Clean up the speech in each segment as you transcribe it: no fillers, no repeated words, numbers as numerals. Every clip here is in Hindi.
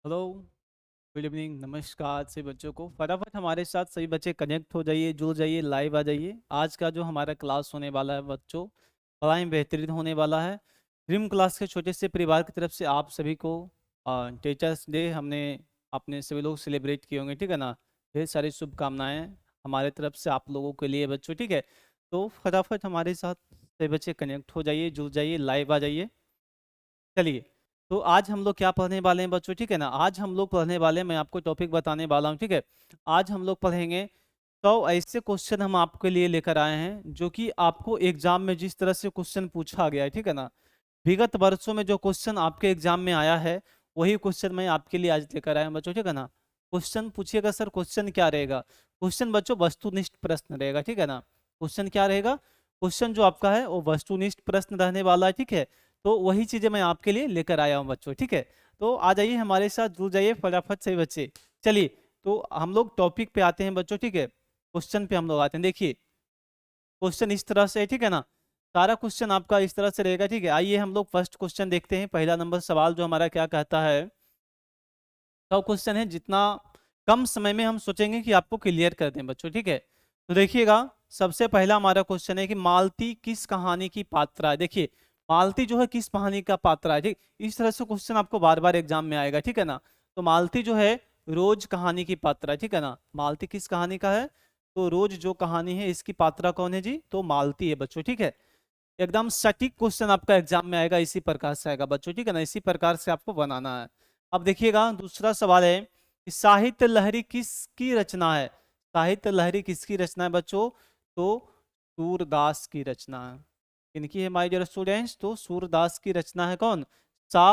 हेलो, गुड इवनिंग, नमस्कार सभी बच्चों को। फटाफट हमारे साथ सभी बच्चे कनेक्ट हो जाइए, जुड़ जाइए, लाइव आ जाइए। आज का जो हमारा क्लास होने वाला है बच्चों, बड़ा ही बेहतरीन होने वाला है। ड्रीम क्लास के छोटे से परिवार की तरफ से आप सभी को टीचर्स डे हमने अपने सभी लोग सेलिब्रेट किए होंगे, ठीक है ना। ढेर सारी शुभकामनाएं हमारे तरफ से आप लोगों के लिए बच्चों, ठीक है। तो फटाफट हमारे साथ सभी बच्चे कनेक्ट हो जाइए, जुड़ जाइए, लाइव आ जाइए। चलिए, तो आज हम लोग क्या पढ़ने वाले हैं बच्चों, ठीक है ना। आज हम लोग पढ़ने वाले हैं, मैं आपको टॉपिक बताने वाला हूँ, ठीक है। आज हम लोग पढ़ेंगे तो ऐसे क्वेश्चन हम आपके लिए लेकर आए हैं जो कि आपको एग्जाम में जिस तरह से क्वेश्चन पूछा गया है, ठीक है ना। विगत वर्षों में जो क्वेश्चन आपके एग्जाम में आया है वही क्वेश्चन मैं आपके लिए आज लेकर आया हूं बच्चों, ठीक है ना। क्वेश्चन पूछिएगा सर, क्वेश्चन क्या रहेगा। क्वेश्चन बच्चों वस्तुनिष्ठ प्रश्न रहेगा, ठीक है ना। क्वेश्चन क्या रहेगा, क्वेश्चन जो आपका है वो वस्तुनिष्ठ प्रश्न रहने वाला है, ठीक है। तो वही चीजें मैं आपके लिए लेकर आया हूँ बच्चों, ठीक है। तो आ जाइए हमारे साथ, जुड़ जाइए फटाफट से बच्चे। चलिए, तो हम लोग टॉपिक पे आते हैं बच्चों, ठीक है। क्वेश्चन पे हम लोग आते हैं। देखिए, क्वेश्चन इस तरह से है, ठीक है ना। सारा क्वेश्चन आपका इस तरह से रहेगा, ठीक है। आइए हम लोग फर्स्ट क्वेश्चन देखते हैं। पहला नंबर सवाल जो हमारा क्या कहता है, तो क्वेश्चन है जितना कम समय में हम सोचेंगे कि आपको क्लियर कर दें बच्चों, ठीक है। तो देखिएगा, सबसे पहला हमारा क्वेश्चन है कि मालती किस कहानी की पात्रा है। देखिए, मालती जो है किस कहानी का पात्रा है, ठीक। इस तरह से क्वेश्चन आपको बार बार एग्जाम में आएगा, ठीक है ना। तो मालती जो है रोज कहानी की पात्रा है, ठीक है ना। मालती किस कहानी का है, तो रोज जो कहानी है इसकी पात्रा कौन है जी, तो मालती है बच्चों, ठीक है। एकदम सटीक क्वेश्चन आपका एग्जाम में आएगा, इसी प्रकार से आएगा बच्चों, ठीक है ना। इसी प्रकार से आपको बनाना है। अब देखिएगा, दूसरा सवाल है कि साहित्य लहरी किसकी रचना है। साहित्य लहरी किसकी रचना है बच्चों, तो सूरदास की रचना है। इनकी है माय डियर स्टूडेंट्स, तो सूरदास की रचना है कौन, सा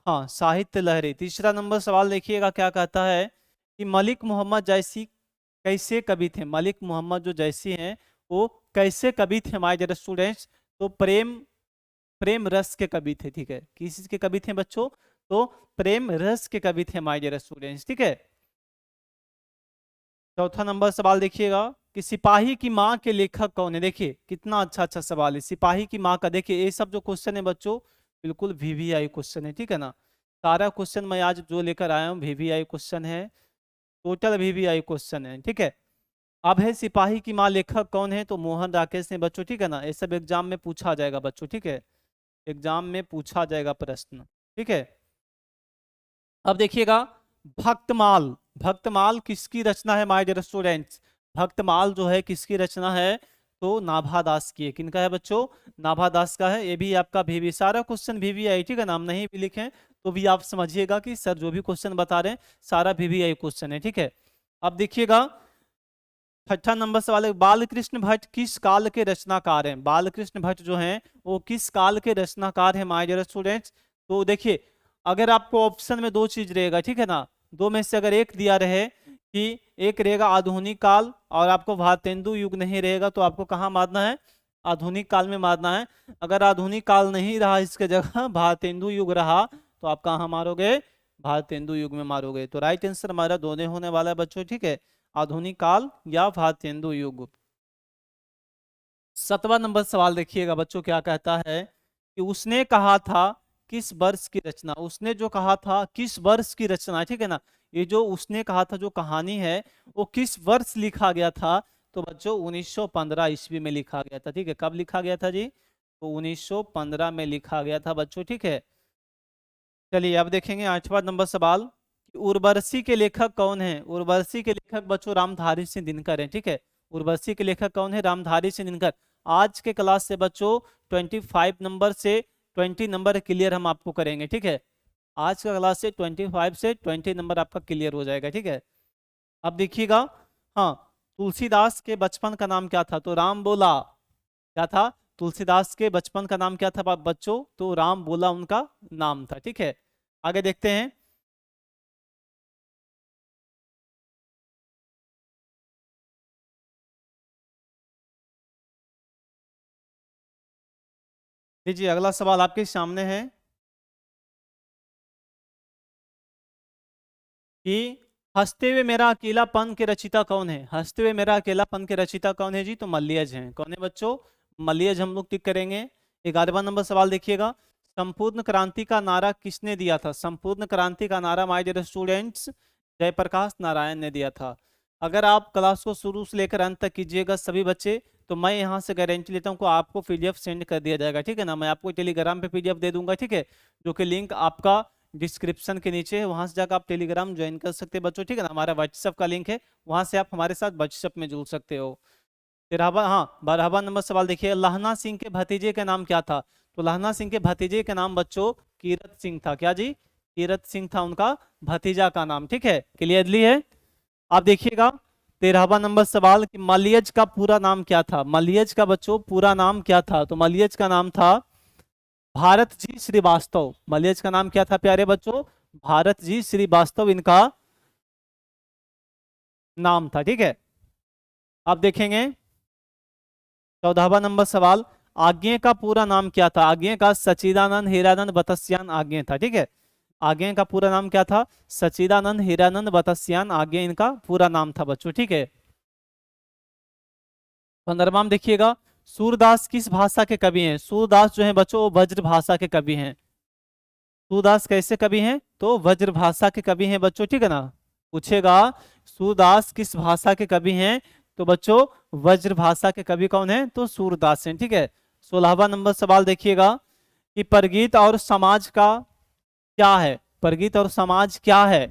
हाँ, साहित्य लहरी। तीसरा नंबर सवाल देखिएगा क्या कहता है कि मलिक मोहम्मद जैसी कैसे कवि थे। मलिक मोहम्मद जो जैसी हैं वो कैसे कवि थे माय डियर स्टूडेंट्स, तो प्रेम प्रेम रस के कवि थे, ठीक है। किस चीज के कवि थे बच्चों, तो प्रेम रस के कवि थे माय डियर स्टूडेंट्स, ठीक है। चौथा नंबर सवाल देखिएगा कि सिपाही की माँ के लेखक कौन है। देखिए कितना अच्छा अच्छा सवाल है, सिपाही की माँ का। देखिए ये सब जो क्वेश्चन है बच्चों बिल्कुल वीवीआई क्वेश्चन है, ठीक है ना। सारा क्वेश्चन मैं आज जो लेकर आया हूँ वीवीआई क्वेश्चन है, टोटल वीवीआई क्वेश्चन है, ठीक है। अब है सिपाही की माँ लेखक कौन है, तो मोहन राकेश ने बच्चों, ठीक है ना। ये सब एग्जाम में पूछा जाएगा बच्चों, ठीक है। एग्जाम में पूछा जाएगा प्रश्न, ठीक है। अब देखिएगा, भक्तमाल। भक्तमाल किसकी रचना है माय डियर स्टूडेंट्स। भक्तमाल जो है किसकी रचना है, तो नाभादास की है। किनका है बच्चों, नाभादास का है। ये भी आपका वीवी, सारा क्वेश्चन वीवीआई, ठीक है ना। हम नहीं भी लिखें तो भी आप समझिएगा कि सर जो भी क्वेश्चन बता रहे हैं सारा वीवीआई क्वेश्चन है, ठीक है। अब देखिएगा, छठा नंबर सवाल है, बालकृष्ण भट्ट किस काल के रचनाकार हैं। बालकृष्ण भट्ट जो हैं वो किस काल के रचनाकार हैं माय डियर स्टूडेंट्स। तो देखिए, अगर आपको ऑप्शन में दो चीज रहेगा, ठीक है ना। दो में से अगर एक दिया रहे कि एक रहेगा आधुनिक काल और आपको भारतेंदु युग नहीं रहेगा, तो आपको कहाँ मारना है, आधुनिक काल में मारना है। अगर आधुनिक काल नहीं रहा, इसके जगह भारतेंदु युग रहा, तो आप कहाँ मारोगे, भारतेंदु युग में मारोगे। तो राइट आंसर हमारा दोनों होने वाला है बच्चों, ठीक है। आधुनिक काल या भारतेंदु युग। सतवां नंबर सवाल देखिएगा बच्चों क्या कहता है कि उसने कहा था किस वर्ष की रचना। उसने जो कहा था किस वर्ष की रचना है, ठीक है ना। ये जो उसने कहा था जो कहानी है वो किस वर्ष लिखा गया था, तो बच्चों 1915 ईस्वी में लिखा गया था, ठीक है। कब लिखा गया था जी, तो 1915 में लिखा गया था बच्चों, ठीक है। चलिए अब देखेंगे आठवां नंबर सवाल कि उर्वशी के लेखक कौन है। उर्वशी के लेखक बच्चों रामधारी सिंह दिनकर हैं, ठीक है। उर्वशी के लेखक कौन है, रामधारी सिंह दिनकर। आज के क्लास से बच्चों 25 नंबर से 20 नंबर क्लियर हम आपको करेंगे, ठीक है। आज का क्लास से 25 से 20 नंबर आपका क्लियर हो जाएगा, ठीक है। अब देखिएगा, हाँ, तुलसीदास के बचपन का नाम क्या था, तो राम बोला। क्या था, तुलसीदास के बचपन का नाम क्या था बच्चों, तो राम बोला उनका नाम था, ठीक है। आगे देखते हैं। लीजिए अगला सवाल आपके सामने है कि हंसते हुए मेरा अकेलापन के रचिता कौन है। हंसते हुए मेरा अकेलापन के रचिता कौन है जी, तो मलियज हैं। कौन है बच्चों, मलियज हम लोग टिक करेंगे। 11वां नंबर सवाल देखिएगा, संपूर्ण क्रांति का नारा किसने दिया था? संपूर्ण क्रांति का नारा my dear students Jayaprakash Narayan ने दिया था। अगर आप क्लास को शुरू से लेकर अंत तक कीजिएगा सभी बच्चे, तो मैं यहाँ से गारंटी लेता हूँ कि आपको पीडीएफ सेंड कर दिया जाएगा, ठीक है ना। मैं आपको टेलीग्राम पे पीडीएफ दे दूंगा, ठीक है, जो कि लिंक आपका डिस्क्रिप्शन के नीचे है, वहां से जाकर आप टेलीग्राम ज्वाइन कर सकते हैं बच्चों, ठीक है ना। हमारा व्हाट्सएप का लिंक है, वहां से आप हमारे साथ व्हाट्सएप में जुड़ सकते हो। 12वां नंबर सवाल देखिए, लहना सिंह के भतीजे का नाम क्या था? तो लहना सिंह के भतीजे का नाम बच्चों कीरत सिंह था। क्या जी? कीरत सिंह था उनका भतीजा का नाम, ठीक है, क्लियरली है। आप देखिएगा 13वां नंबर सवाल कि मलियज का पूरा नाम क्या था? मलियज का बच्चों पूरा नाम क्या था? तो मलियज का नाम था भारत जी श्रीवास्तव। मलियज का नाम क्या था प्यारे बच्चों? भारत जी श्रीवास्तव इनका नाम था, ठीक है। आप देखेंगे 14वां नंबर सवाल, आज्ञे का पूरा नाम क्या था? आज्ञे का सच्चिदानंद हीरानंद बतस्यान आज्ञे था, ठीक है। आज्ञे का पूरा नाम क्या था? सच्चिदानंद हीरानंद बतस्यान आज्ञे इनका पूरा नाम था बच्चों, ठीक है। 15वां देखिएगा, सूरदास किस भाषा के कवि हैं? सूरदास जो है बच्चों वो वज्र भाषा के कवि हैं। सूरदास कैसे कवि हैं? तो वज्र भाषा के कवि हैं बच्चों, ठीक है ना। पूछेगा सूरदास किस भाषा के कवि हैं, तो बच्चों वज्र भाषा के कवि कौन है? तो सूरदास हैं, ठीक है। 16वां नंबर सवाल देखिएगा कि परगीत और समाज का क्या है? परगीत और समाज क्या है?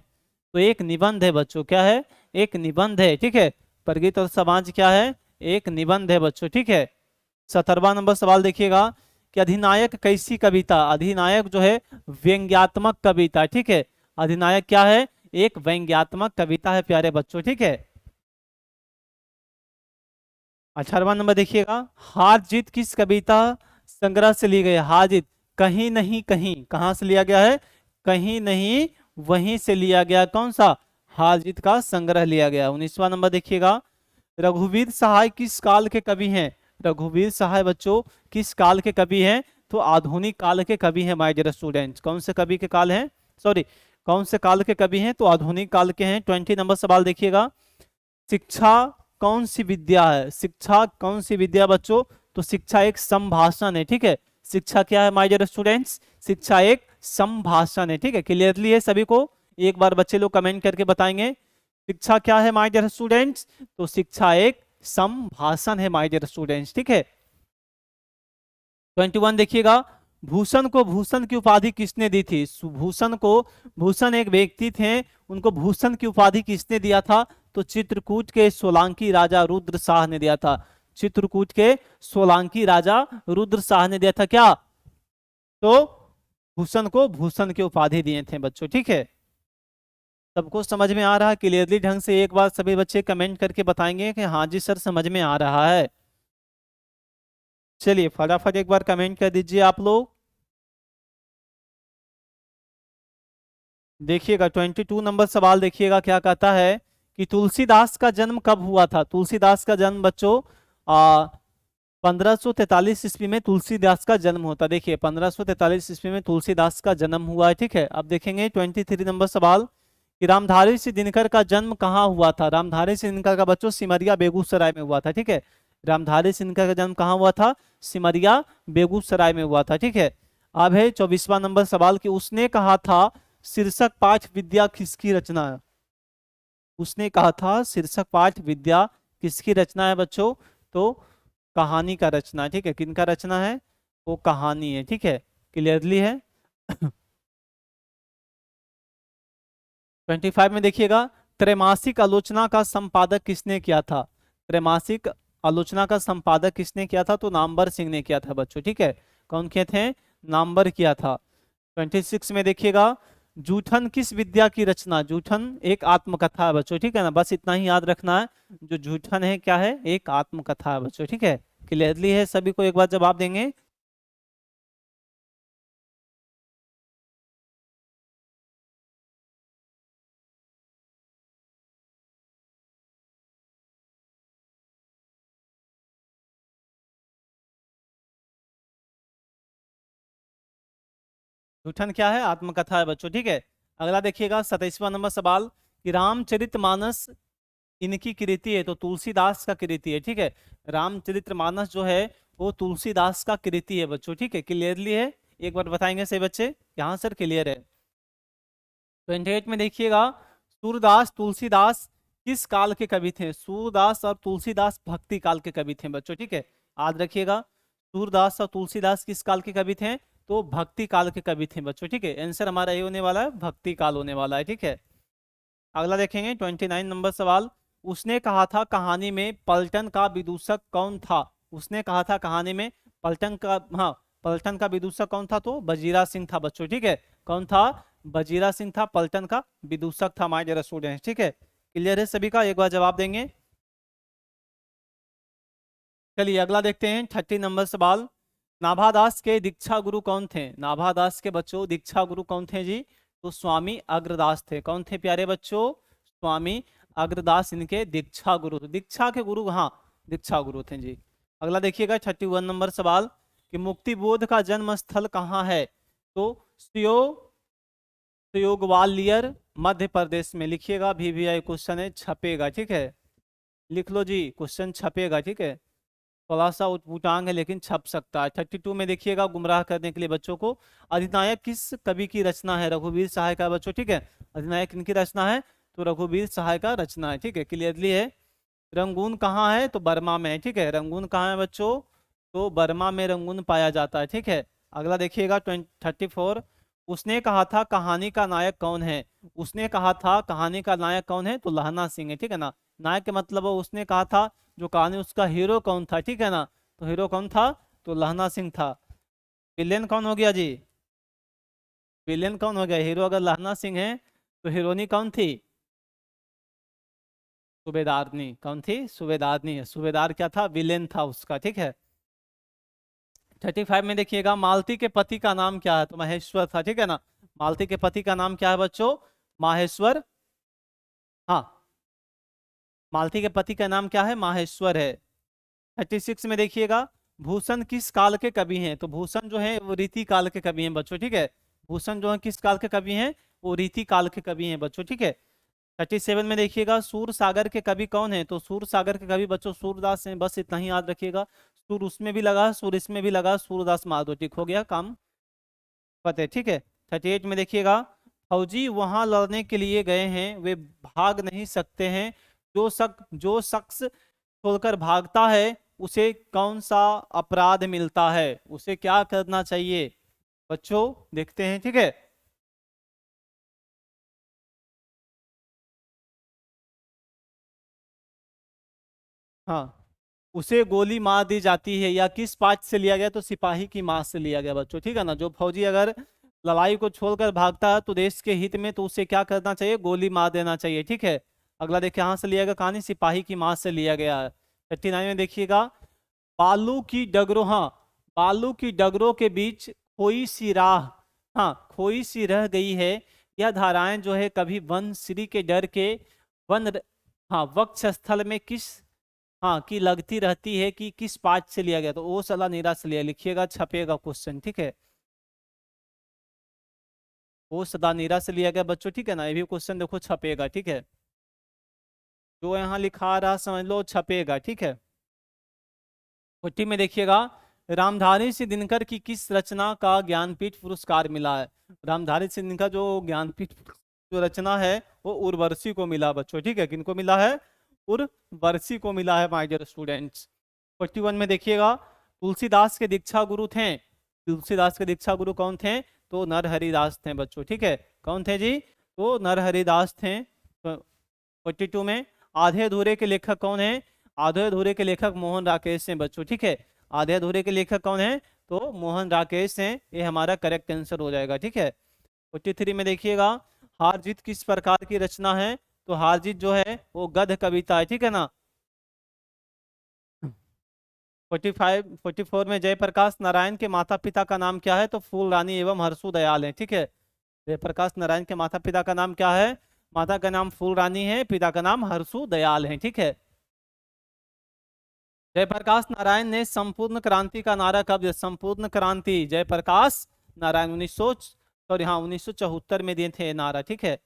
तो एक निबंध है बच्चों। क्या है? एक निबंध है, ठीक है। परगीत और समाज क्या है? एक निबंध है बच्चों, ठीक है। 17वां नंबर सवाल देखिएगा कि अधिनायक कैसी कविता? अधिनायक जो है व्यंग्यात्मक कविता, ठीक है। अधिनायक क्या है? एक व्यंग्यात्मक कविता है प्यारे बच्चों, ठीक है। 18वां नंबर देखिएगा, हार जीत किस कविता संग्रह से ली गई है? हार जीत कहीं नहीं कहीं, कहां से लिया गया है? कहीं नहीं वहीं से लिया गया। कौन सा? हार जीत का संग्रह लिया गया। 19वां नंबर देखिएगा, रघुवीर सहाय किस काल के कवि हैं? रघुवीर सहाय बच्चों किस काल के कवि हैं? तो आधुनिक काल के कवि हैं माय डियर स्टूडेंट्स। कौन से कवि के काल हैं? सॉरी, कौन से काल के कवि हैं? तो आधुनिक काल के हैं। 20 नंबर सवाल देखिएगा, शिक्षा कौन सी विद्या है? शिक्षा कौन सी विद्या बच्चों? तो शिक्षा एक संभाषण है, ठीक है। शिक्षा क्या है माय डियर स्टूडेंट्स? शिक्षा एक संभाषण है, ठीक है। क्लियरली है सभी को? एक बार बच्चे लोग कमेंट करके बताएंगे शिक्षा क्या है माय डियर स्टूडेंट्स? तो शिक्षा एक संभाषण है माय डियर स्टूडेंट्स, ठीक है। 21 देखिएगा, भूषण को भूषण की उपाधि किसने दी थी? भूषण को, भूषण एक व्यक्ति थे, उनको भूषण की उपाधि किसने दिया था? तो चित्रकूट के सोलंकी राजा रुद्र शाह ने दिया था। चित्रकूट के सोलंकी राजा रुद्र शाह ने दिया था क्या? तो भूषण को भूषण की उपाधि दिए थे बच्चों, ठीक है। सबको समझ में आ रहा है क्लियरली ढंग से? एक बार सभी बच्चे कमेंट करके बताएंगे कि हाँ जी सर समझ में आ रहा है। चलिए फटाफट एक बार कमेंट कर दीजिए आप लोग। देखिएगा 22 नंबर सवाल देखिएगा क्या कहता है कि तुलसीदास का जन्म कब हुआ था? तुलसीदास का जन्म बच्चों 1543 ईस्वी में तुलसीदास का जन्म होता। देखिए 1543 ईस्वी में तुलसीदास का जन्म हुआ है, ठीक है। अब देखेंगे 23 नंबर सवाल कि रामधारी सिंह दिनकर का जन्म कहाँ हुआ था? रामधारी सिंह दिनकर का बच्चों सिमरिया बेगूसराय में हुआ था, ठीक है। रामधारी सिंह दिनकर का जन्म कहाँ हुआ था? सिमरिया बेगूसराय में हुआ था, ठीक है। अब है 24वां नंबर सवाल कि उसने कहा था शीर्षक पाठ विद्या किसकी रचना है? उसने कहा था शीर्षक पाठ विद्या किसकी रचना है बच्चों? तो कहानी का रचना है, ठीक है। किनका रचना है? वो कहानी है, ठीक है। क्लियरली है? 25 में देखिएगा, त्रैमासिक आलोचना का संपादक किसने किया था? त्रैमासिक आलोचना का संपादक किसने किया था? तो नामवर सिंह ने किया था बच्चों, ठीक है। कौन किए थे? नामवर किया था। 26 में देखिएगा, जूठन किस विद्या की रचना? जूठन एक आत्मकथा है बच्चों, ठीक है ना। बस इतना ही याद रखना है, जो जूठन है क्या है? एक आत्मकथा है बच्चों, ठीक है। क्लियरली है सभी को? एक बार जवाब देंगे। जूठन क्या है? आत्मकथा है बच्चों, ठीक है। अगला देखिएगा 27वां नंबर सवाल कि रामचरितमानस इनकी कृति है, तो तुलसीदास का कृति है, ठीक है। रामचरितमानस जो है वो तुलसीदास का कृति है बच्चों, ठीक है। क्लियरली है? एक बार बताएंगे सही बच्चे? यहाँ सर क्लियर है। 28 में देखिएगा, सूरदास तुलसीदास किस काल के कवि थे? सूरदास और तुलसीदास भक्ति काल के कवि थे बच्चों, ठीक है, याद रखिएगा। सूरदास और तुलसीदास किस काल के कवि थे? तो भक्ति काल के कवि थे बच्चों, ठीक है। आंसर हमारा ये होने वाला है, भक्ति काल होने वाला है, ठीक है। अगला देखेंगे 29 नंबर सवाल। उसने कहा था कहानी में पलटन का विदूषक कौन था? उसने कहा था कहानी में पलटन का, हाँ, पलटन का विदूषक कौन था? तो वजीरा सिंह था बच्चों, ठीक है। कौन था? वजीरा सिंह था, पलटन का विदूषक था माय डियर स्टूडेंट्स, ठीक है। क्लियर है सभी का? एक बार जवाब देंगे। चलिए अगला देखते हैं 30 नंबर सवाल। नाभादास के दीक्षा गुरु कौन थे? नाभादास के बच्चों दीक्षा गुरु कौन थे जी? तो स्वामी अग्रदास थे। कौन थे प्यारे बच्चों? स्वामी अग्रदास इनके दीक्षा गुरु थे। दीक्षा के गुरु, हाँ, दीक्षा गुरु थे जी। अगला देखिएगा 31 नंबर सवाल कि मुक्ति बोध का जन्म स्थल कहाँ है? तो ग्वालियर मध्य प्रदेश में। लिखिएगा, VVI क्वेश्चन है, छपेगा, ठीक है। लिख लो जी, क्वेश्चन छपेगा, ठीक है। थोड़ा सा उटपुटांग है लेकिन छप सकता है। 32 में देखिएगा, गुमराह करने के लिए बच्चों को, अधिनायक किस कवि की रचना है? रघुवीर सहाय का बच्चों, ठीक है। अधिनायक इनकी रचना है, तो रघुवीर सहाय का रचना है, ठीक है, क्लियरली है। रंगून कहाँ है? तो बर्मा में है, ठीक है। रंगून कहाँ है बच्चों? तो बर्मा में रंगून पाया जाता है, ठीक है। अगला देखिएगा 34। उसने कहा था कहानी का नायक कौन है? उसने कहा था कहानी का नायक कौन है? तो लहना सिंह है, ठीक है ना। नायक के मतलब उसने कहा था, जो कहानी उसका हीरो कौन था, ठीक है ना। तो हीरो कौन था? तो लहना सिंह था। विलेन कौन हो गया जी? विलेन कौन हो गया? हीरो अगर लहना सिंह है तो हीरोनी कौन थी? सूबेदारनी। कौन थी? सूबेदारनी है। सूबेदार क्या था? विलेन था उसका, ठीक है। 35 में देखिएगा, मालती के पति का नाम क्या है? तो महेश्वर था, ठीक है ना। मालती के पति का नाम क्या है बच्चों? माहेश्वर, हाँ, मालती के पति का नाम क्या है? माहेश्वर है। 36 में देखिएगा, भूषण किस काल के कवि हैं? तो भूषण जो है वो रीति काल के कवि हैं बच्चों, ठीक है। भूषण जो है किस काल के कवि हैं? वो रीति काल के कवि हैं बच्चों, ठीक है। 37 में देखिएगा, सूर सागर के कवि कौन है? तो सूर सागर के कवि बच्चों सूरदास हैं, बस इतना ही याद रखिएगा। सूर उसमें भी लगा, सूर इसमें भी लगा, सूरदास माधो, ठीक हो गया काम, पता है, ठीक है। 38 में देखिएगा, फौजी वहां लड़ने के लिए गए हैं, वे भाग नहीं सकते हैं, जो शख्स छोड़कर भागता है उसे कौन सा अपराध मिलता है? उसे क्या करना चाहिए बच्चों? देखते हैं, ठीक है। हाँ, उसे गोली मार दी जाती है, या किस पार्ट से लिया गया? तो सिपाही की मार से लिया गया बच्चों, ठीक है ना। जो फौजी अगर लड़ाई को छोड़कर भागता है तो देश के हित में तो उसे क्या करना चाहिए? गोली मार देना चाहिए, ठीक है। अगला देखिए, यहाँ से लिया गया कहानी, सिपाही की मार से लिया गया है। 39 में देखिएगा, बालू की डगरों, हाँ, बालू की डगरों के बीच खोई सी राह, हाँ, खोई सी रह गई है, यह धाराएं जो है कभी वन श्री के डर के हाँ, वक्ष स्थल में किस, हाँ, की लगती रहती है, कि किस पाठ से लिया गया? तो ओ सला नीरा से लिया, लिखिएगा, छपेगा क्वेश्चन, ठीक है। ओ सदा नीरा से लिया गया बच्चों, ठीक है ना। ये भी क्वेश्चन देखो छपेगा, ठीक है। जो यहाँ लिखा रहा समझ लो, छपेगा, ठीक है। 40 में देखिएगा, रामधारी सिंह दिनकर की किस रचना का ज्ञानपीठ पुरस्कार मिला है? रामधारी सिंह दिनकर जो ज्ञानपीठ जो रचना है वो उर्वशी को मिला बच्चों, ठीक है। किनको मिला है? उर्वशी को मिला है माय डियर स्टूडेंट्स। 41 में देखिएगा, तुलसीदास के दीक्षा गुरु थे, तुलसीदास के दीक्षा गुरु कौन थे? तो नरहरिदास थे बच्चों, ठीक है। कौन थे जी? तो नरहरिदास थे। 42 में, आधे अधूरे के लेखक कौन है? आधे अधूरे के लेखक मोहन राकेश हैं बच्चों, ठीक है। आधे अधूरे के लेखक कौन है? तो मोहन राकेश हैं, ये हमारा करेक्ट आंसर हो जाएगा, ठीक है। 43 में देखिएगा, हार जीत किस प्रकार की रचना है? तो हार जीत जो है वो गद्य कविता है, ठीक है ना। 44 में, जयप्रकाश नारायण के माता पिता का नाम क्या है? तो फूल रानी एवं हरसू दयाल है, ठीक है। जयप्रकाश नारायण के माता पिता का नाम क्या है? माता का नाम फूल रानी है, पिता का नाम हरसू दयाल है, ठीक है। जयप्रकाश नारायण ने संपूर्ण क्रांति का नारा कब दिया? संपूर्ण क्रांति जयप्रकाश नारायण 1974 में दिए थे ये नारा, ठीक है।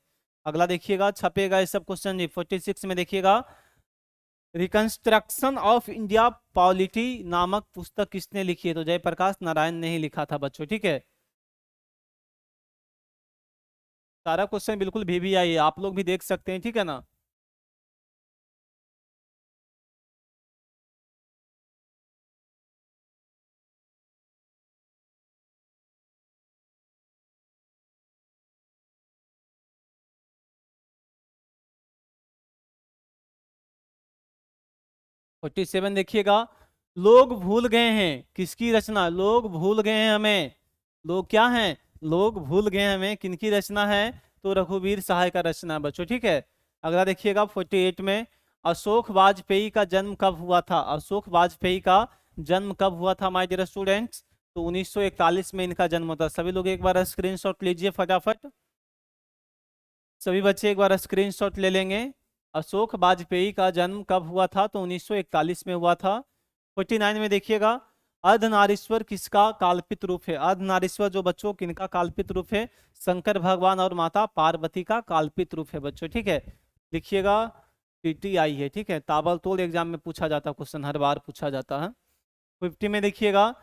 अगला देखिएगा, छपेगा ये सब क्वेश्चन जी। 46 में देखिएगा, रिकंस्ट्रक्शन ऑफ इंडिया पॉलिटी नामक पुस्तक किसने लिखी है? तो जयप्रकाश नारायण ने ही लिखा था बच्चों, ठीक है। सारा क्वेश्चन बिल्कुल VVI है, आप लोग भी देख सकते हैं, ठीक है ना। 47 देखिएगा, लोग भूल गए हैं किसकी रचना, लोग भूल गए हैं हमें, लोग क्या हैं, लोग भूल गए हैं हमें, किनकी रचना है, तो रघुवीर सहाय का रचना है बच्चों, ठीक है। अगला देखिएगा 48 में, अशोक वाजपेयी का जन्म कब हुआ था, अशोक वाजपेयी का जन्म कब हुआ था माय डियर स्टूडेंट्स, तो 1941 में इनका जन्म होता। सभी लोग एक बार स्क्रीनशॉट लीजिए फटाफट, सभी बच्चे एक बार स्क्रीनशॉट ले लेंगे। अशोक वाजपेयी का जन्म कब हुआ था, तो 1941 में हुआ था। 49 में देखिएगा, अर्धनारीश्वर किसका काल्पित रूप है, अर्धनारीश्वर जो बच्चों किनका काल्पित रूप है, शंकर भगवान और माता पार्वती का काल्पित रूप है बच्चों, ठीक है। लिखिएगा, TTI है, ठीक है, ताबड़तोड़ एग्जाम में पूछा जाता क्वेश्चन, हर बार पूछा जाता है। 50 में देखिएगा,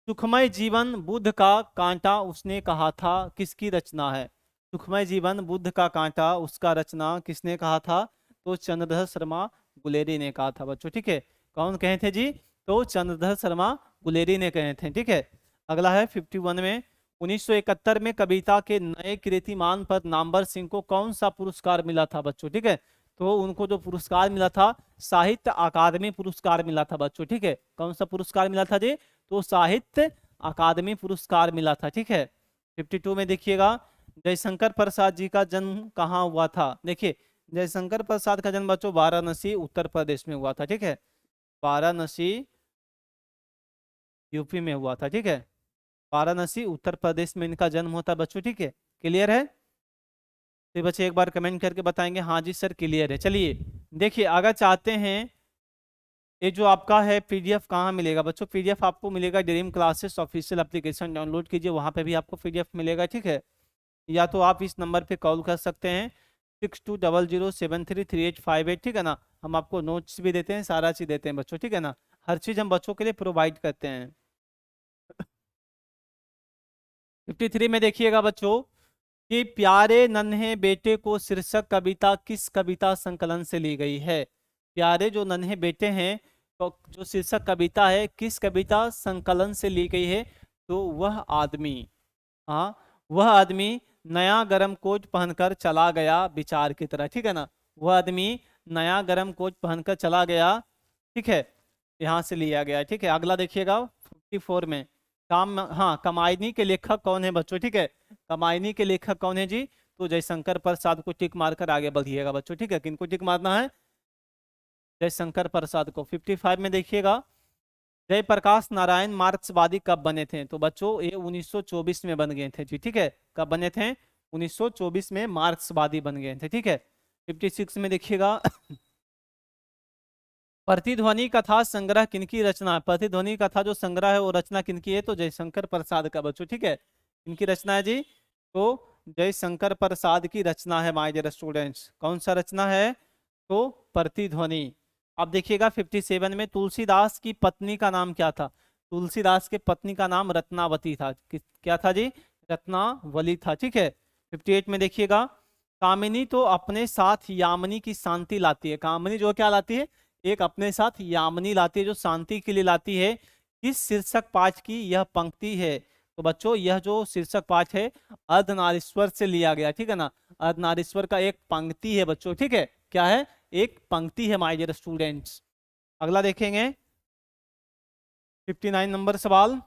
सुखमय जीवन बुद्ध का कांटा उसने कहा था, किसकी रचना है, सुखमय जीवन बुद्ध का कांटा उसका रचना किसने कहा था, तो चंद्रधर शर्मा गुलेरी ने कहा था बच्चों, ठीक है। कौन कहे थे जी, तो चंद्रधर शर्मा गुलेरी ने कहे थे, ठीक है। अगला है 51 में, 1971 में कविता के नए कीर्तिमान पर नामवर सिंह को कौन सा पुरस्कार मिला था बच्चों, ठीक है। तो उनको जो पुरस्कार मिला था, साहित्य अकादमी पुरस्कार मिला था बच्चों, ठीक है। कौन सा पुरस्कार मिला था जी, तो साहित्य अकादमी पुरस्कार मिला था, ठीक है। 52 में देखिएगा, जयशंकर प्रसाद जी का जन्म कहाँ हुआ था, देखिए जयशंकर प्रसाद का जन्म बच्चों वाराणसी उत्तर प्रदेश में हुआ था, ठीक है। वाराणसी यूपी में हुआ था, ठीक है। वाराणसी उत्तर प्रदेश में इनका जन्म होता बच्चों, ठीक है। क्लियर है, तो बच्चे एक बार कमेंट करके बताएंगे हाँ जी सर क्लियर है। चलिए देखिए, अगर चाहते हैं, ये जो आपका है PDF कहाँ मिलेगा बच्चों, PDF आपको मिलेगा dream classes official application download कीजिए, वहाँ पे भी आपको PDF मिलेगा, ठीक है। या तो आप इस नंबर पे कॉल कर सकते हैं 6200733858, ठीक है ना। हम आपको नोट्स भी देते हैं, सारा चीज़ देते हैं बच्चों, ठीक है ना। हर चीज़ हम बच्चों के लिए प्रोवाइड करते हैं। 53 में देखिएगा बच्चों, कि प्यारे नन्हे बेटे को शीर्षक कविता किस कविता संकलन से ली गई है, प्यारे जो नन्हे बेटे हैं, तो जो शीर्षक कविता है किस कविता संकलन से ली गई है, तो वह आदमी, हाँ वह आदमी नया गरम कोट पहनकर चला गया विचार की तरह, ठीक है ना। वह आदमी नया गरम कोट पहनकर चला गया, ठीक है, यहाँ से लिया गया है, ठीक है। अगला देखिएगा 54 में, काम, हाँ कमायनी के लेखक कौन है बच्चों, ठीक है। कमायनी के लेखक कौन है जी, तो जयशंकर प्रसाद को टिक मारकर आगे बढ़िएगा बच्चों, ठीक है। किनको टिक मारना है, जयशंकर प्रसाद को। 55 में देखिएगा, जयप्रकाश नारायण मार्क्सवादी कब बने थे, तो बच्चों ये 1924 में बन गए थे जी, ठीक है। कब बने थे, 1924 में मार्क्सवादी बन गए थे, ठीक है। 56 में देखिएगा, प्रतिध्वनि कथा संग्रह किनकी रचना है, प्रतिध्वनि कथा जो संग्रह है वो रचना किनकी है, तो जयशंकर प्रसाद का बच्चों, ठीक है। किनकी रचना है जी, तो जयशंकर प्रसाद की रचना है माय डियर स्टूडेंट्स। कौन सा रचना है, तो प्रतिध्वनि। अब देखिएगा 57 में, तुलसीदास की पत्नी का नाम क्या था, तुलसीदास के पत्नी का नाम रत्नावती था, क्या था जी, रत्नावली था, ठीक है। 58 में देखिएगा, कामिनी तो अपने साथ यामिनी की शांति लाती है, कामिनी जो क्या लाती है, एक अपने साथ यामिनी लाती है जो शांति के लिए लाती है। किस शीर्षक पाठ की यह पंक्ति है, तो बच्चों यह जो शीर्षक पाठ है अर्धनारीश्वर से लिया गया, ठीक है ना। अर्धनारीश्वर का एक पंक्ति है बच्चों, ठीक है, क्या है, एक पंक्ति है माय डियर स्टूडेंट्स। अगला देखेंगे 59 नंबर सवाल,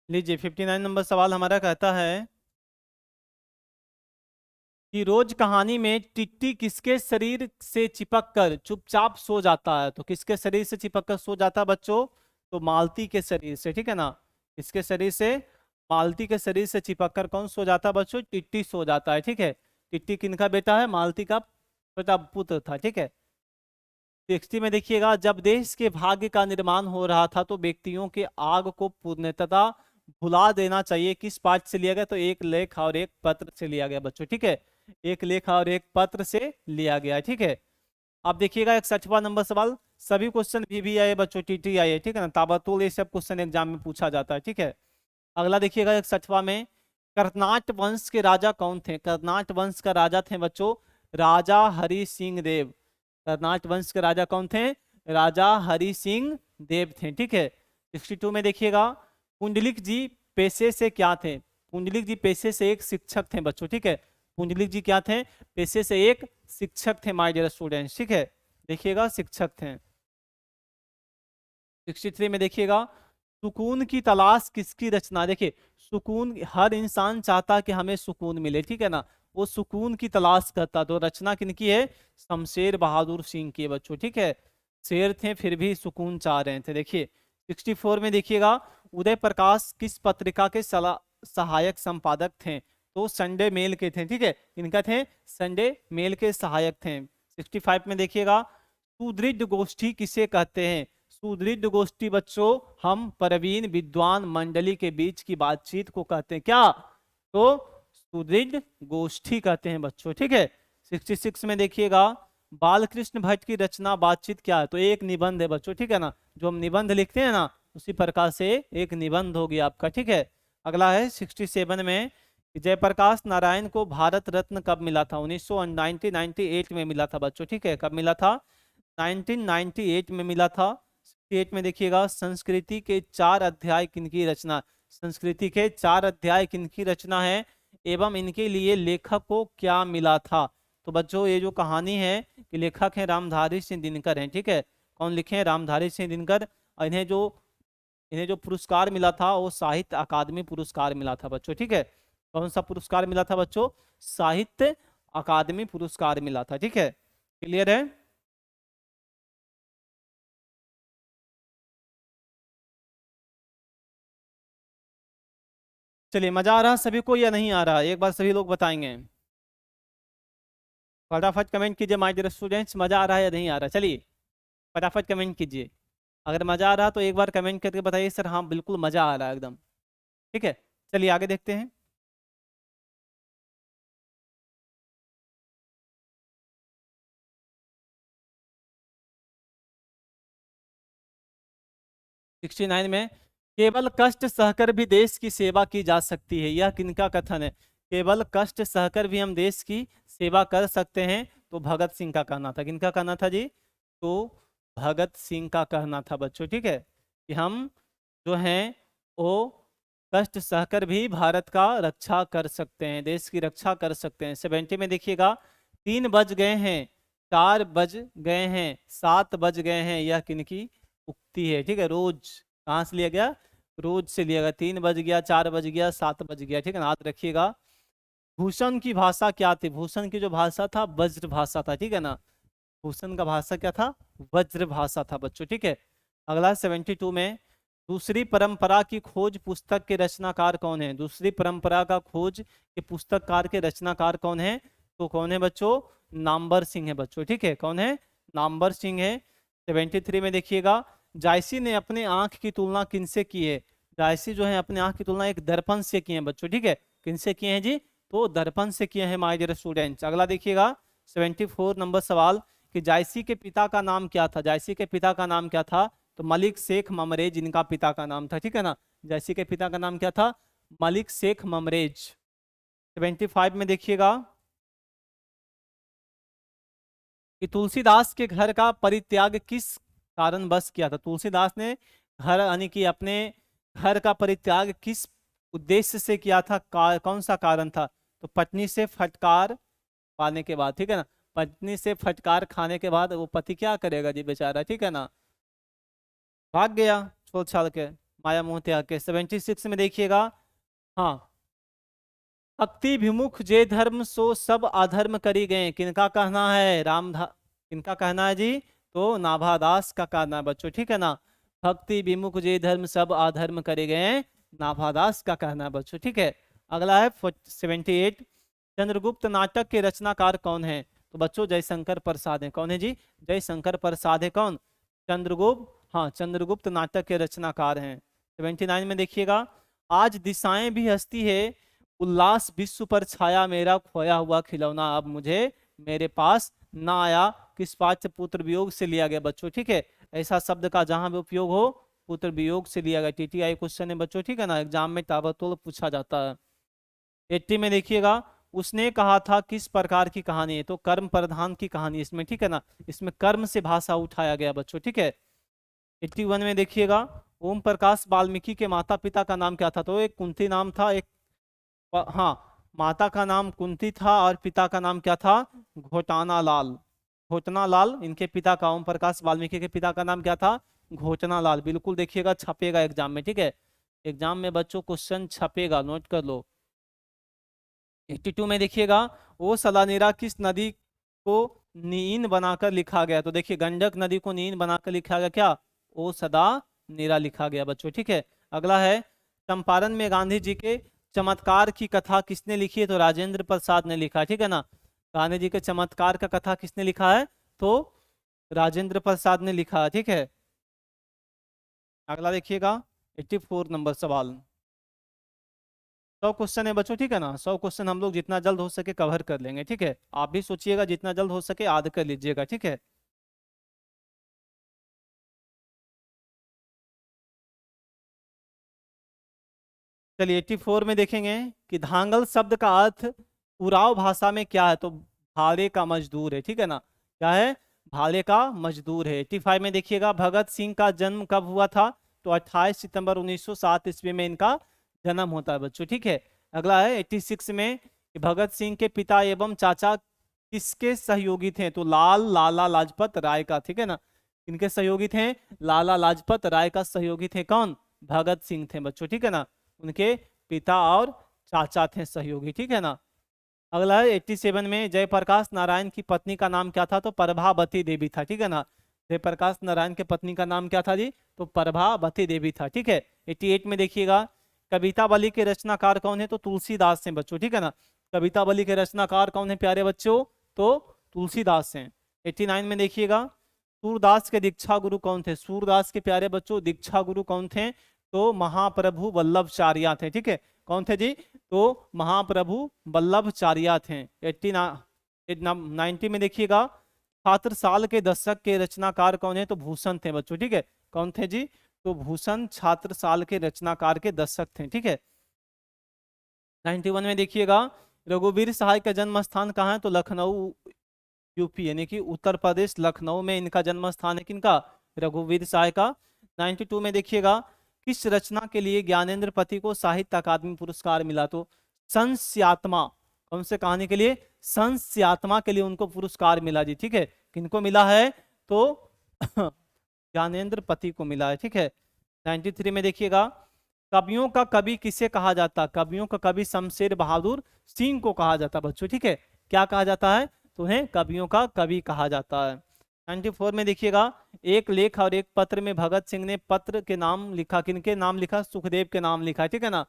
लीजिए 59 नंबर सवाल हमारा कहता है कि रोज कहानी में टिट्टी किसके शरीर से चिपक कर चुपचाप सो जाता है, तो किसके शरीर से चिपक कर सो जाता है बच्चों, तो मालती के शरीर से, ठीक है ना। इसके शरीर से, मालती के शरीर से चिपक कर कौन सो जाता है बच्चों, टिट्टी सो जाता है, ठीक है। टिट्टी किनका बेटा है, मालती का बेटा पुत्र था, ठीक है। 60 में देखिएगा, जब देश के भाग्य का निर्माण हो रहा था तो व्यक्तियों के आग को पूर्णतः भुला देना चाहिए, किस पाठ से लिया गया, तो एक लेख और एक पत्र से लिया गया बच्चों, ठीक है। एक लेख और एक पत्र से लिया गया, ठीक है। आप देखिएगा 61वां नंबर सवाल, सभी क्वेश्चन भी आए बच्चों, टीटी आए, ठीक है ना, ताबड़तोड़ ये सब क्वेश्चन एग्जाम में पूछा जाता है, ठीक है। अगला देखिएगा 61वां में, कर्नाट वंश के राजा कौन थे? कर्नाट वंश का राजा थे बच्चों राजा हरि सिंह देव। कर्नाट वंश के राजा कौन थे? राजा हरि सिंह देव थे, ठीक है। 62 में देखिएगा, पुंडलिक जी पेशे से क्या थे? पुंडलिक जी पेशे से एक शिक्षक थे बच्चों, ठीक है। पुंडलिक जी क्या थे? पेशे से एक शिक्षक थे माय डियर स्टूडेंट्स, ठीक है। देखिएगा शिक्षक थे। 63 में देखिएगा, सुकून की तलाश किसकी रचना? देखिए सुकून, हर इंसान चाहता कि हमें सुकून मिले, ठीक है ना, वो सुकून की तलाश करता, तो रचना किनकी है? शमशेर बहादुर सिंह की है बच्चों, ठीक है। शेर थे फिर भी सुकून चाह रहे थे। देखिए 64 में देखिएगा, उदय प्रकाश किस पत्रिका के सहायक संपादक थे? तो संडे मेल के थे, ठीक है। इनका थे संडे मेल के सहायक थे। 65 में देखिएगा, सुदृढ़ गोष्ठी किसे कहते हैं? सुदृढ़ गोष्ठी बच्चों हम प्रवीण विद्वान मंडली के बीच की बातचीत को कहते हैं, क्या? तो सुदृढ़ गोष्ठी कहते हैं बच्चों, ठीक है। 66 में देखिएगा, बालकृष्ण भट्ट की रचना बातचीत क्या है? तो एक निबंध है बच्चों, ठीक है ना, जो हम निबंध लिखते हैं ना, उसी प्रकार से एक निबंध होगी आपका, ठीक है। अगला है 67 में, जयप्रकाश नारायण को भारत रत्न कब मिला था? 1998 में मिला था बच्चों, ठीक है। कब मिला था? 1998 में मिला था। 68 में देखिएगा, संस्कृति के 4 अध्याय किनकी रचना? संस्कृति के 4 अध्याय किनकी रचना है एवं इनके लिए लेखक को क्या मिला था? तो बच्चों ये जो कहानी है कि लेखक हैं रामधारी सिंह दिनकर हैं, ठीक है। कौन लिखे हैं? रामधारी सिंह दिनकर। और इन्हें जो पुरस्कार मिला था वो साहित्य अकादमी पुरस्कार मिला था बच्चों, ठीक है। कौन सा पुरस्कार मिला था बच्चों? साहित्य अकादमी पुरस्कार मिला था, ठीक है। क्लियर है? चलिए, मजा आ रहा सभी को या नहीं आ रहा? एक बार सभी लोग बताएंगे, फटाफट कमेंट कीजिए माय डियर स्टूडेंट्स, मजा आ रहा है या नहीं आ रहा? चलिए फटाफट कमेंट कीजिए। अगर मजा आ रहा तो एक बार कमेंट करके बताइए सर हाँ बिल्कुल मजा आ रहा है एकदम, ठीक है। चलिए आगे देखते हैं। 69 में, केवल कष्ट सहकर भी देश की सेवा की जा सकती है, यह किनका कथन है? केवल कष्ट सहकर भी हम देश की सेवा कर सकते हैं, तो भगत सिंह का कहना था। किनका कहना था जी? तो भगत सिंह का कहना था बच्चों, ठीक है, कि हम जो हैं वो कष्ट सहकर भी भारत का रक्षा कर सकते हैं, देश की रक्षा कर सकते हैं। 70 में देखिएगा, 3 बज गए हैं, 4 बज गए हैं, 7 बज गए हैं, यह किनकी उक्ति है? ठीक है, रोज कहाँ से लिया गया? रोज से लिया गया। 3 बज गया, 4 बज गया, 7 बज गया, ठीक है ना, याद रखिएगा। भूषण की भाषा क्या थी? भूषण की जो भाषा था वज्र भाषा था, ठीक है ना। भूषण का भाषा क्या था? वज्र भाषा था बच्चों, ठीक है। अगला 72 में, दूसरी परंपरा की खोज पुस्तक के रचनाकार कौन है? दूसरी परंपरा का खोज के पुस्तककार के रचनाकार कौन है? तो कौन है बच्चों? नामवर सिंह है बच्चों, ठीक है। कौन है? नामवर सिंह है। 73 में देखिएगा, जायसी ने अपने आंख की तुलना किनसे की है? जायसी जो है अपने आंख की तुलना एक दर्पण से की है बच्चों, ठीक है। किनसे किए हैं जी? तो दर्पण से किए हैं माय डियर स्टूडेंट्स। अगला देखिएगा 74 नंबर सवाल, कि जायसी के पिता का नाम क्या था? जायसी के पिता का नाम क्या था? तो मलिक शेख ममरेज इनका पिता का नाम था, ठीक है ना। जायसी के पिता का नाम क्या था? मलिक शेख ममरेज। 75 में देखिएगा, कि तुलसीदास के घर का परित्याग किस कारणवश किया था? तुलसीदास ने घर यानी कि अपने घर का परित्याग किस उद्देश्य से किया था? कौन सा कारण था? तो पत्नी से फटकार पाने के बाद, ठीक है ना। पत्नी से फटकार खाने के बाद वो पति क्या करेगा जी बेचारा, ठीक है ना, भाग गया छोड़ छाड़ के, माया मोह त्याग के। 76 में देखिएगा, हाँ, भक्ति विमुख जे धर्म सो सब अधर्म करी गए, किनका कहना है? किनका कहना है जी? तो नाभादास का कहना है बच्चों, ठीक है ना। भक्ति विमुख जे धर्म सब अधर्म करे गए, नाभादास का कहना है बच्चों, ठीक है। अगला है 78, चंद्रगुप्त नाटक के रचनाकार कौन है? तो बच्चों जयशंकर प्रसाद है। कौन है जी? जयशंकर प्रसाद है। कौन? चंद्रगुप्त, हाँ, चंद्रगुप्त नाटक के रचनाकार हैं। 79 में देखिएगा, आज दिशाएं भी हंसती है, उल्लास विश्व पर छाया, मेरा खोया हुआ खिलौना अब मुझे मेरे पास ना आया, किस पाठ से पुत्र वियोग से लिया गया बच्चों, ठीक है। ऐसा शब्द का जहां भी उपयोग हो पुत्र वियोग से लिया गया, टीटीआई क्वेश्चन है बच्चों, ठीक है ना, एग्जाम में ताबड़तोड़ पूछा जाता है। 80 में देखिएगा, उसने कहा था किस प्रकार की कहानी है, तो कर्म प्रधान की कहानी इसमें, ठीक है ना, इसमें कर्म से भाषा उठाया गया बच्चों, ठीक है। 81 में देखिएगा, ओम प्रकाश वाल्मीकि के माता पिता का नाम क्या था, तो एक कुंती नाम था, एक हाँ, माता का नाम कुंती था और पिता का नाम क्या था, घोटाना लाल। घोटना लाल इनके पिता का, ओम प्रकाश वाल्मीकि के पिता का नाम क्या था, घोटना लाल। बिल्कुल देखिएगा, छपेगा एग्जाम में, ठीक है, एग्जाम में बच्चों क्वेश्चन छपेगा, नोट कर लो। 82 में देखिएगा, वो सलानेरा किस नदी को नीन बनाकर लिखा गया, तो देखिए गंडक नदी को नीन बनाकर लिखा गया, क्या, ओ सदा नेरा लिखा गया बच्चों, ठीक है। अगला है, चंपारण में गांधी जी के चमत्कार की कथा किसने लिखी है, तो राजेंद्र प्रसाद ने लिखा, ठीक है ना। गांधी जी के चमत्कार का कथा किसने लिखा है, तो राजेंद्र प्रसाद ने लिखा, ठीक है। अगला देखिएगा, 84 नंबर सवाल, 100 क्वेश्चन है बच्चों, ठीक है ना, 100 क्वेश्चन हम लोग जितना जल्द हो सके कवर कर लेंगे, ठीक है। आप भी सोचिएगा जितना जल्द हो सके याद कर लीजिएगा, ठीक है। चलिए 84 में देखेंगे कि धांगल शब्द का अर्थ उराव भाषा में क्या है, तो भाले का मजदूर है, ठीक है ना, क्या है, भाले का मजदूर है। 85 में देखिएगा, भगत सिंह का जन्म कब हुआ था, तो 28 सितंबर 1907 ईस्वी में इनका जन्म होता है बच्चों, ठीक है। अगला है 86 में कि भगत सिंह के पिता एवं चाचा किसके सहयोगी थे, तो लाला लाजपत राय का, ठीक है ना, इनके सहयोगी थे, लाला लाजपत राय का सहयोगी थे कौन, भगत सिंह थे बच्चों, ठीक है ना, उनके पिता और चाचा थे सहयोगी, ठीक है ना। अगला है 87 में, जयप्रकाश नारायण की पत्नी का नाम क्या था, तो प्रभावती देवी था, ठीक है ना। जयप्रकाश नारायण के पत्नी का नाम क्या था जी, तो प्रभावती देवी था, ठीक है। 88 में देखिएगा, कवितावली के रचनाकार कौन है, तो तुलसीदास हैं बच्चों, ठीक है ना। कवितावली के रचनाकार कौन है प्यारे बच्चों, तो तुलसीदास हैं। 89 में देखिएगा, सूरदास के दीक्षा गुरु कौन थे, सूरदास के प्यारे बच्चों दीक्षा गुरु कौन थे, तो महाप्रभु वल्लभचार्या थे, ठीक है, कौन थे जी, तो महाप्रभु वल्लभचार्या थे। 90 में देखिएगा, छात्र साल के दशक के रचनाकार कौन है, तो भूषण थे बच्चों, ठीक है, कौन थे जी, तो भूषण छात्र साल के रचनाकार के दशक थे, ठीक है। 91 में देखिएगा, रघुवीर सहाय का जन्म स्थान कहाँ है, तो लखनऊ यूपी, यानी कि उत्तर प्रदेश लखनऊ में इनका जन्म स्थान है, किनका, रघुवीर सहाय का। 92 में देखिएगा, किस रचना के लिए ज्ञानेंद्र पति को साहित्य अकादमी पुरस्कार मिला, तो संस्यात्मा, कौन से कहानी के लिए, संस्यात्मा के लिए उनको पुरस्कार मिला जी, ठीक है, किनको मिला है, तो ज्ञानेंद्र पति को मिला है, ठीक है। 93 में देखिएगा, कवियों का कवि किसे कहा जाता, कवियों का कवि शमशेर बहादुर सिंह को कहा जाता बच्चों, ठीक है, क्या कहा जाता है, तो उन्हें कवियों का कवि कहा जाता है। 94 में देखिएगा, एक लेख और एक पत्र में भगत सिंह ने पत्र के नाम लिखा, किनके नाम लिखा, सुखदेव के नाम लिखा, ठीक है ना,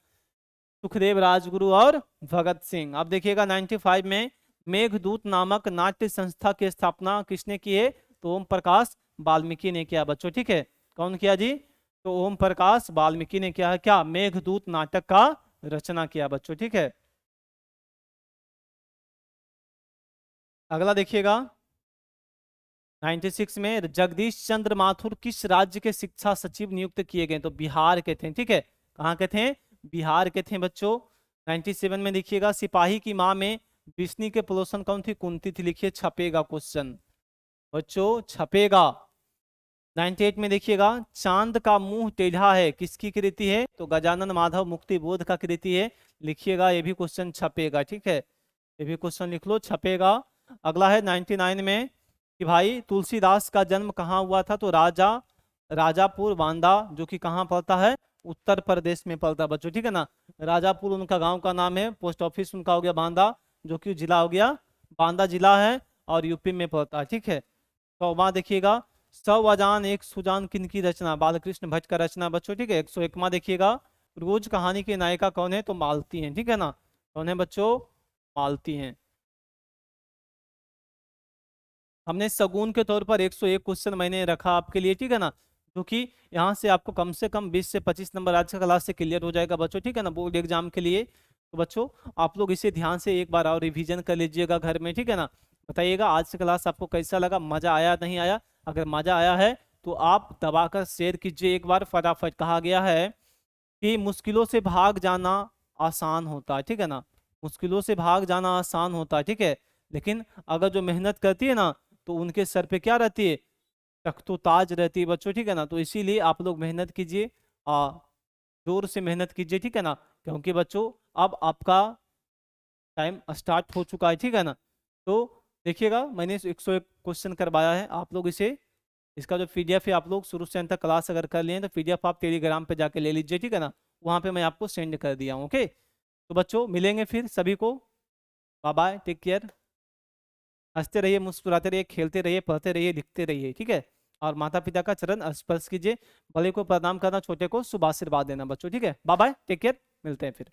सुखदेव राजगुरु और भगत सिंह। अब देखिएगा 95 में, मेघदूत नामक नाट्य संस्था की स्थापना किसने की है, तो ओम प्रकाश वाल्मीकि ने किया बच्चों, ठीक है, कौन किया जी, तो ओम प्रकाश वाल्मीकि ने किया है, क्या, मेघदूत नाटक का रचना किया बच्चों, ठीक है। अगला देखिएगा 96 में, जगदीश चंद्र माथुर किस राज्य के शिक्षा सचिव नियुक्त किए गए, तो बिहार के थे, ठीक है, कहाँ के थे, बिहार के थे बच्चों। 97 में देखिएगा, सिपाही की माँ में विष्णु के पड़ोसन कौन थी, कुंती थी, लिखिए, छपेगा क्वेश्चन बच्चों, छपेगा। 98 में देखिएगा, चांद का मुंह टेढ़ा है किसकी कृति है, तो गजानन माधव मुक्ति बोध का कृति है, लिखिएगा, ये भी क्वेश्चन छपेगा, ठीक है, ये भी क्वेश्चन लिख लो, छपेगा। अगला है 99 में कि भाई तुलसीदास का जन्म कहाँ हुआ था, तो राजापुर बांदा, जो कि कहाँ पड़ता है, उत्तर प्रदेश में पड़ता है बच्चों, ठीक है ना। राजापुर उनका गांव का नाम है, पोस्ट ऑफिस उनका हो गया बांदा, जो कि जिला हो गया बांदा जिला है और यूपी में पड़ता है, ठीक है। तो वहां देखिएगा, सौ अजान एक सुजान किनकी रचना, बालकृष्ण भट्ट का रचना बच्चों, ठीक है। 101वां देखिएगा, रोज कहानी की नायिका कौन है, तो मालती है, ठीक है ना, कौन है बच्चों, मालती हैं। हमने सगुन के तौर पर 101 क्वेश्चन मैंने रखा आपके लिए, ठीक है ना, जो कि यहाँ से कम 20 से 25 नंबर आज का क्लास से क्लियर हो जाएगा बच्चों, ठीक है ना, बोर्ड एग्जाम के लिए। तो बच्चों आप लोग इसे ध्यान से एक बार और रिवीजन कर लीजिएगा घर में, ठीक है ना, बताइएगा आज की क्लास आपको कैसा लगा, मजा आया नहीं आया। अगर मजा आया है तो आप दबाकर शेयर कीजिए एक बार फटाफट। कहा गया है कि मुश्किलों से भाग जाना आसान होता है, ठीक है ना, मुश्किलों से भाग जाना आसान होता है, ठीक है, लेकिन अगर जो मेहनत करती है ना तो उनके सर पे क्या रहती है, तख्तो ताज रहती है बच्चों, ठीक है ना। तो इसीलिए आप लोग मेहनत कीजिए, जोर से मेहनत कीजिए, ठीक है ना, क्योंकि बच्चों अब आपका टाइम स्टार्ट हो चुका है, ठीक है ना। तो देखिएगा मैंने 101 क्वेश्चन करवाया है, आप लोग इसे, इसका जो पीडीएफ है आप लोग शुरू से अंत तक क्लास अगर कर लिए हैं तो पीडीएफ आप टेलीग्राम पे जाके ले लीजिए, ठीक है ना, वहाँ पे मैं आपको सेंड कर दिया हूँ। ओके, तो बच्चों मिलेंगे फिर सभी को, बाय बाय, टेक केयर। हंसते रहिए, मुस्कुराते रहिए, खेलते रहिए, पढ़ते रहिए, लिखते रहिए, ठीक है। और माता पिता का चरण स्पर्श कीजिए, बड़े को प्रणाम करना, छोटे को शुभ आशीर्वाद देना बच्चों, ठीक है। बाय बाय, टेक केयर, मिलते हैं फिर।